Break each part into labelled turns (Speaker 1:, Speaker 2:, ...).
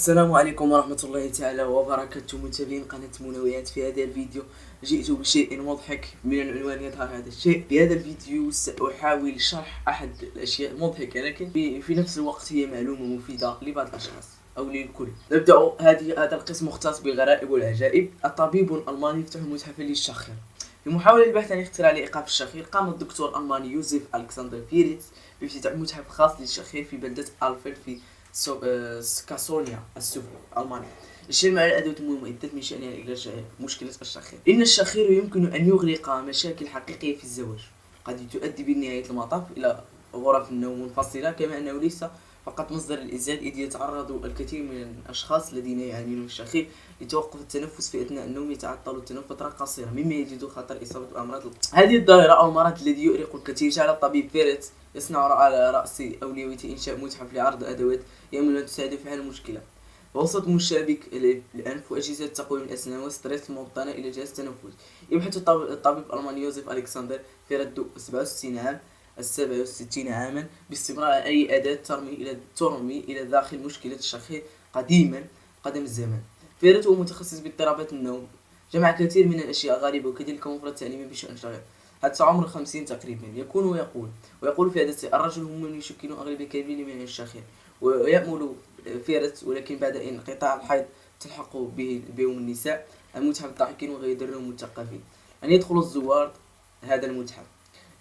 Speaker 1: السلام عليكم ورحمة الله تعالى وبركاته متابعين قناة منوعات. في هذا الفيديو جئت بشيء مضحك من العنوان يظهر هذا الشيء. في هذا الفيديو سأحاول شرح أحد الأشياء المضحكة لكن في نفس الوقت هي معلومة مفيدة لبعض الأشخاص أو للكل. نبدأ هذا القسم مختص بالغرائب والعجائب. الطبيب الألماني يفتح متحفا للشخير. في محاولة البحث عن اختراع لإيقاف الشخير، قام الدكتور الألماني يوزيف ألكسندر فيريتس بافتتاح متحف خاص للشخير في بلدة ألفل في سكاسونيا السفلى ألمانيا، يشتمل على الأدوات والمعدات من شأنها علاج مشكلة الشخير. إن الشخير يمكن أن يغلق مشاكل حقيقية في الزواج، قد تؤدي بنهاية المطاف إلى غرف النوم منفصلة، كما أنه ليس فقط مصدر الإزعاج، إذ يتعرض الكثير من الأشخاص الذين يعانون من الشخير لتوقف التنفس في أثناء النوم، يتعطل التنفس فترة قصيرة مما يزيد خطر إصابة بأمراض القلب. هذه الظاهرة أو المرض الذي يؤرق الكثير جعل الطبيب فيريتس يصنع على رأس أولوية إنشاء متحف لعرض أدوات يأمل أن تساعد في حل المشكلة، وسط مشابك الأنف وأجهزة تقويم الأسنان وستريس الموطنة إلى جهاز التنفس. يبحث الطبيب الألماني يوزيف ألكسندر فيريتس 67 عاما باستمرار على أي أداة ترمي إلى داخل مشكلة الشخير قدم الزمان. فيريتس هو متخصص باضطرابات النوم، جمع كثير من الأشياء غريبة وكذلك مفرد تعليمي بشأن الشخير حتى عمر 50 تقريبا. ويقول في هذا الرجل هم من يشكلون أغلب الكثير من الشخير، ويأمل فيريتس ولكن بعد انقطاع الحيض تلحق بهم النساء المتحف الضاحكين وغيرهم مثقفين أن يدخل الزوار هذا المتحف.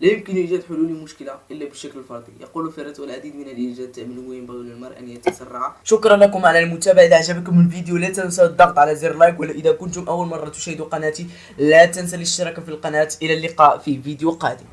Speaker 1: لا يمكن إيجاد حلول للمشكلة إلا بالشكل الفردي، يقول فيريتس، والعديد من الإيجاد تعمل وينبغي للمرء أن يتسرع. شكرا لكم على المتابعة. إذا أعجبكم الفيديو لا تنسوا الضغط على زر لايك، وإذا كنتم أول مرة تشاهدوا قناتي لا تنسى الاشتراك في القناة. إلى اللقاء في فيديو قادم.